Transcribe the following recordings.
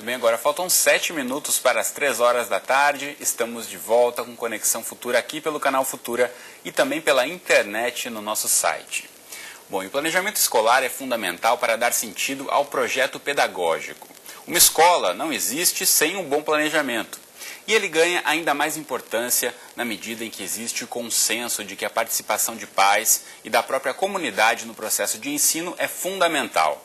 bem, agora faltam 7 minutos para as 3 horas da tarde. Estamos de volta com Conexão Futura aqui pelo canal Futura e também pela internet no nosso site. Bom, e o planejamento escolar é fundamental para dar sentido ao projeto pedagógico. Uma escola não existe sem um bom planejamento. E ele ganha ainda mais importância na medida em que existe o consenso de que a participação de pais e da própria comunidade no processo de ensino é fundamental.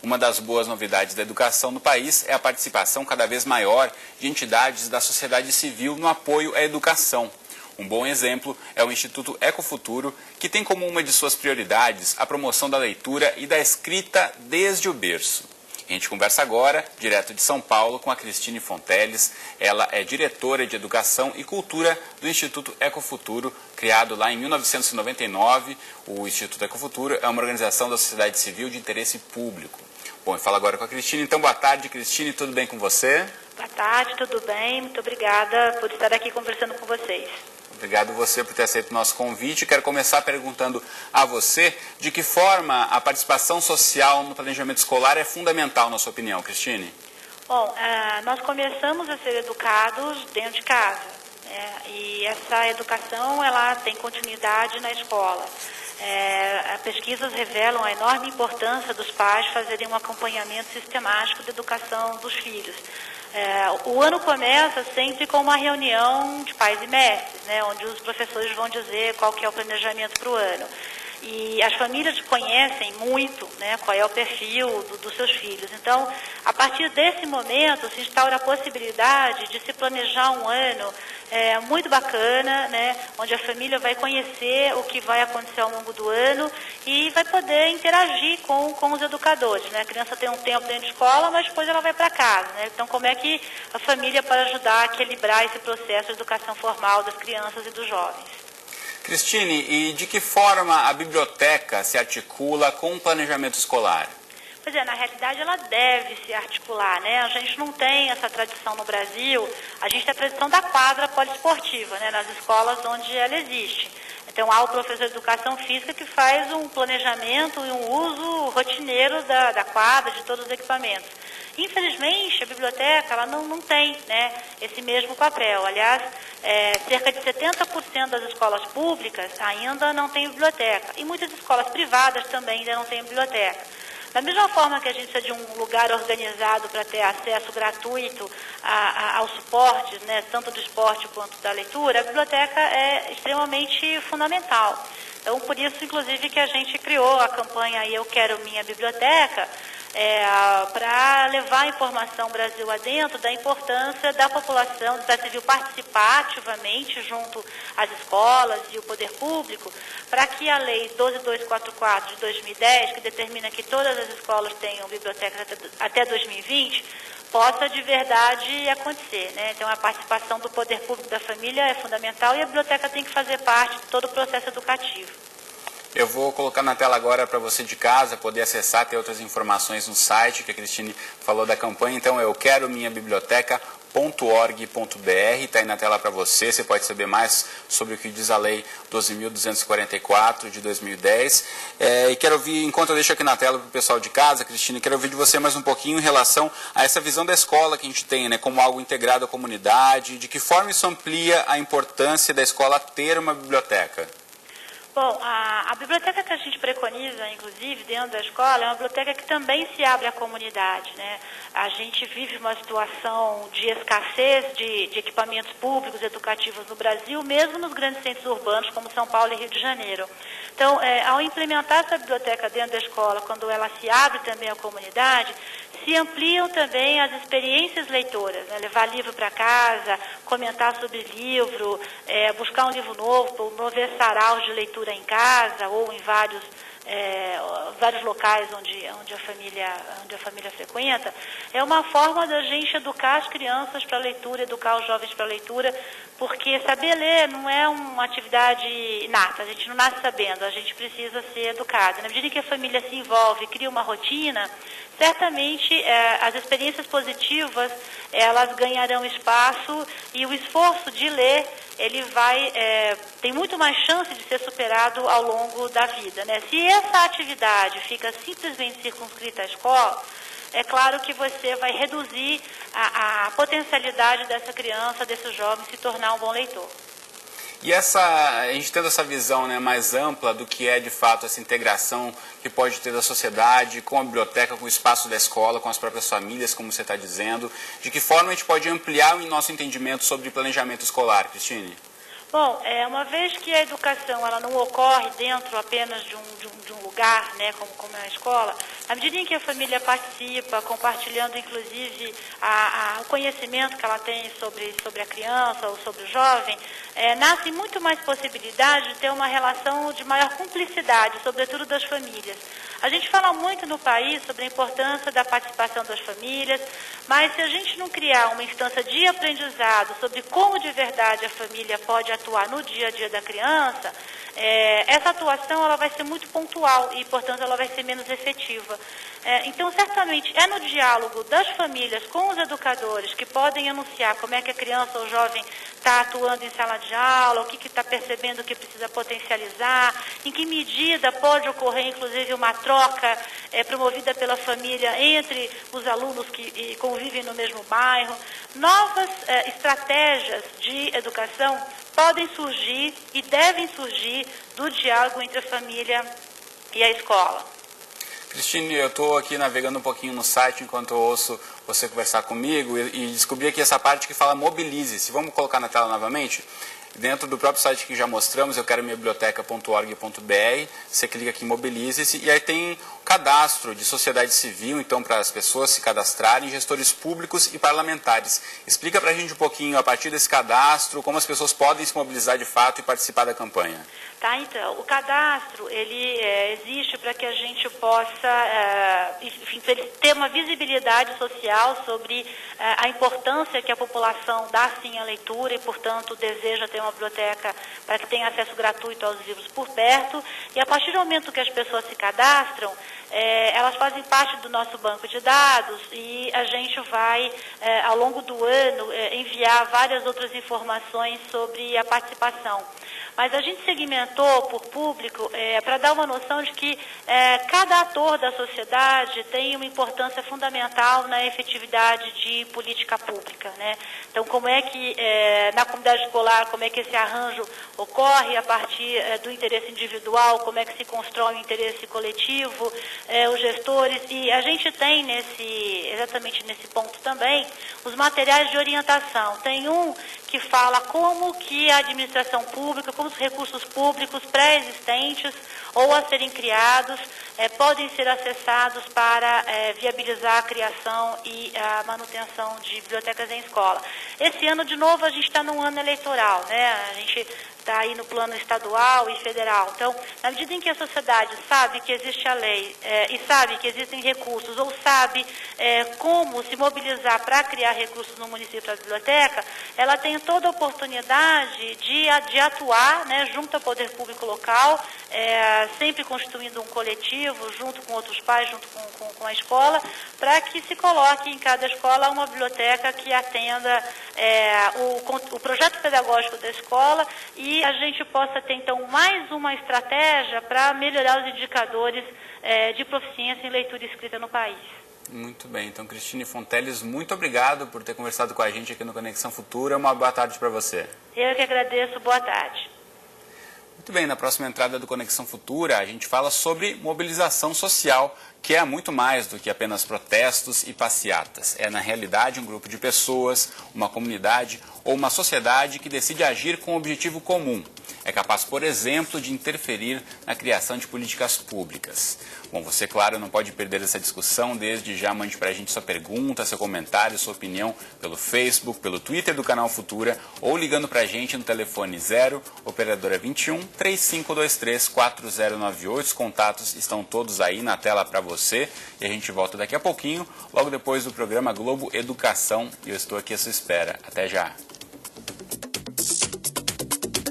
Uma das boas novidades da educação no país é a participação cada vez maior de entidades da sociedade civil no apoio à educação. Um bom exemplo é o Instituto Ecofuturo, que tem como uma de suas prioridades a promoção da leitura e da escrita desde o berço. A gente conversa agora, direto de São Paulo, com a Cristine Fonteles. Ela é diretora de Educação e Cultura do Instituto Ecofuturo, criado lá em 1999. O Instituto Ecofuturo é uma organização da sociedade civil de interesse público. Bom, eu falo agora com a Cristine. Então, boa tarde, Cristine, tudo bem com você? Boa tarde, tudo bem? Muito obrigada por estar aqui conversando com vocês. Obrigado você por ter aceito o nosso convite. Quero começar perguntando a você de que forma a participação social no planejamento escolar é fundamental, na sua opinião, Cristine? Bom, nós começamos a ser educados dentro de casa, e essa educação ela tem continuidade na escola. Pesquisas revelam a enorme importância dos pais fazerem um acompanhamento sistemático da educação dos filhos. O ano começa sempre com uma reunião de pais e mestres, onde os professores vão dizer qual que é o planejamento para o ano. E as famílias conhecem muito qual é o perfil dos seus filhos. Então, a partir desse momento, se instaura a possibilidade de se planejar um ano muito bacana, onde a família vai conhecer o que vai acontecer ao longo do ano e vai poder interagir com os educadores. A criança tem um tempo dentro de escola, mas depois ela vai para casa. Então, como é que a família pode ajudar a equilibrar esse processo de educação formal das crianças e dos jovens? Cristine, e de que forma a biblioteca se articula com o planejamento escolar? Pois é, na realidade ela deve se articular, A gente não tem essa tradição no Brasil, a gente tem a tradição da quadra poliesportiva, nas escolas onde ela existe. Então há o professor de educação física que faz um planejamento e um uso rotineiro da quadra, de todos os equipamentos. Infelizmente, a biblioteca ela não tem esse mesmo papel. Aliás, cerca de 70% das escolas públicas ainda não têm biblioteca. E muitas escolas privadas também ainda não têm biblioteca. Da mesma forma que a gente precisa de um lugar organizado para ter acesso gratuito aos suportes, tanto do esporte quanto da leitura, a biblioteca é extremamente fundamental. Então, por isso, inclusive, que a gente criou a campanha Eu Quero Minha Biblioteca, para levar a informação Brasil adentro da importância da população, da civil participar ativamente junto às escolas e o poder público, para que a lei 12244 de 2010, que determina que todas as escolas tenham bibliotecas até 2020, possa de verdade acontecer. Então a participação do poder público da família é fundamental e a biblioteca tem que fazer parte de todo o processo educativo. Eu vou colocar na tela agora para você de casa poder acessar, ter outras informações no site que a Cristine falou da campanha. Então, eu quero minha biblioteca.org.br, está aí na tela para você. Você pode saber mais sobre o que diz a Lei 12.244 de 2010. E quero ouvir, enquanto eu deixo aqui na tela para o pessoal de casa, Cristine, quero ouvir de você mais um pouquinho em relação a essa visão da escola que a gente tem, como algo integrado à comunidade. De que forma isso amplia a importância da escola ter uma biblioteca? Bom, a biblioteca que a gente preconiza, inclusive, dentro da escola, é uma biblioteca que também se abre à comunidade, A gente vive uma situação de escassez de equipamentos públicos educativos no Brasil, mesmo nos grandes centros urbanos, como São Paulo e Rio de Janeiro. Então, ao implementar essa biblioteca dentro da escola, quando ela se abre também à comunidade, se ampliam também as experiências leitoras, levar livro para casa, comentar sobre livro, buscar um livro novo, promover saraus de leitura em casa ou em vários locais onde a família frequenta. É uma forma da gente educar as crianças para a leitura, educar os jovens para a leitura, porque saber ler não é uma atividade inata, a gente não nasce sabendo, a gente precisa ser educado. Na medida em que a família se envolve, cria uma rotina, certamente as experiências positivas elas ganharão espaço e o esforço de ler ele tem muito mais chance de ser superado ao longo da vida. Se essa atividade fica simplesmente circunscrita à escola, é claro que você vai reduzir a potencialidade dessa criança, desse jovem, se tornar um bom leitor. E a gente tendo essa visão, né, mais ampla do que é de fato essa integração que pode ter da sociedade com a biblioteca, com o espaço da escola, com as próprias famílias, como você está dizendo, de que forma a gente pode ampliar o nosso entendimento sobre planejamento escolar, Cristine? Bom, uma vez que a educação ela não ocorre dentro apenas de um lugar, né, como é a escola, à medida em que a família participa, compartilhando inclusive o conhecimento que ela tem sobre a criança ou sobre o jovem, nasce muito mais possibilidade de ter uma relação de maior cumplicidade, sobretudo das famílias. A gente fala muito no país sobre a importância da participação das famílias, mas se a gente não criar uma instância de aprendizado sobre como de verdade a família pode atuar no dia a dia da criança, essa atuação ela vai ser muito pontual e, portanto, ela vai ser menos efetiva. Então, certamente, é no diálogo das famílias com os educadores que podem anunciar como é que a criança ou jovem está atuando em sala de aula, o que está percebendo que precisa potencializar, em que medida pode ocorrer, inclusive, uma troca promovida pela família entre os alunos que convivem no mesmo bairro. Novas estratégias de educação podem surgir e devem surgir do diálogo entre a família e a escola. Cristine, eu estou aqui navegando um pouquinho no site enquanto eu ouço você conversar comigo e descobri aqui essa parte que fala mobilize-se. Vamos colocar na tela novamente? Dentro do próprio site que já mostramos, eu quero minhabiblioteca.org.br, você clica aqui em mobilize-se e aí tem cadastro de sociedade civil, então para as pessoas se cadastrarem, gestores públicos e parlamentares. Explica para a gente um pouquinho, a partir desse cadastro, como as pessoas podem se mobilizar de fato e participar da campanha. Tá, então, o cadastro, ele existe para que a gente possa, enfim, ter uma visibilidade social sobre a importância que a população dá, sim, à leitura e, portanto, deseja ter uma biblioteca para que tenha acesso gratuito aos livros por perto. E a partir do momento que as pessoas se cadastram, elas fazem parte do nosso banco de dados e a gente vai, ao longo do ano, enviar várias outras informações sobre a participação. Mas a gente segmentou por público para dar uma noção de que cada ator da sociedade tem uma importância fundamental na efetividade de política pública, né? Então, como é que na comunidade escolar, como é que esse arranjo ocorre a partir do interesse individual, como é que se constrói o interesse coletivo, os gestores, e a gente tem exatamente nesse ponto também os materiais de orientação. Tem um que fala como que a administração pública, como os recursos públicos pré-existentes ou a serem criados podem ser acessados para viabilizar a criação e a manutenção de bibliotecas em escola. Esse ano, de novo, a gente está num ano eleitoral, né? A gente está aí no plano estadual e federal. Então, na medida em que a sociedade sabe que existe a lei e sabe que existem recursos, ou sabe como se mobilizar para criar recursos no município da biblioteca, ela tem toda a oportunidade de atuar, né, junto ao poder público local, sempre constituindo um coletivo, junto com outros pais, junto com a escola, para que se coloque em cada escola uma biblioteca que atenda o projeto pedagógico da escola e a gente possa ter, então, mais uma estratégia para melhorar os indicadores de proficiência em leitura e escrita no país. Muito bem, então, Cristine Fonteles, muito obrigado por ter conversado com a gente aqui no Conexão Futura. Uma boa tarde para você. Eu que agradeço, boa tarde. Muito bem, na próxima entrada do Conexão Futura, a gente fala sobre mobilização social, que é muito mais do que apenas protestos e passeatas. É, na realidade, um grupo de pessoas, uma comunidade ou uma sociedade que decide agir com um objetivo comum. É capaz, por exemplo, de interferir na criação de políticas públicas. Bom, você, claro, não pode perder essa discussão. Desde já, mande para a gente sua pergunta, seu comentário, sua opinião pelo Facebook, pelo Twitter do Canal Futura ou ligando para a gente no telefone 0, operadora 21 3523 4098. Os contatos estão todos aí na tela para você e a gente volta daqui a pouquinho, logo depois do programa Globo Educação, e eu estou aqui à sua espera. Até já!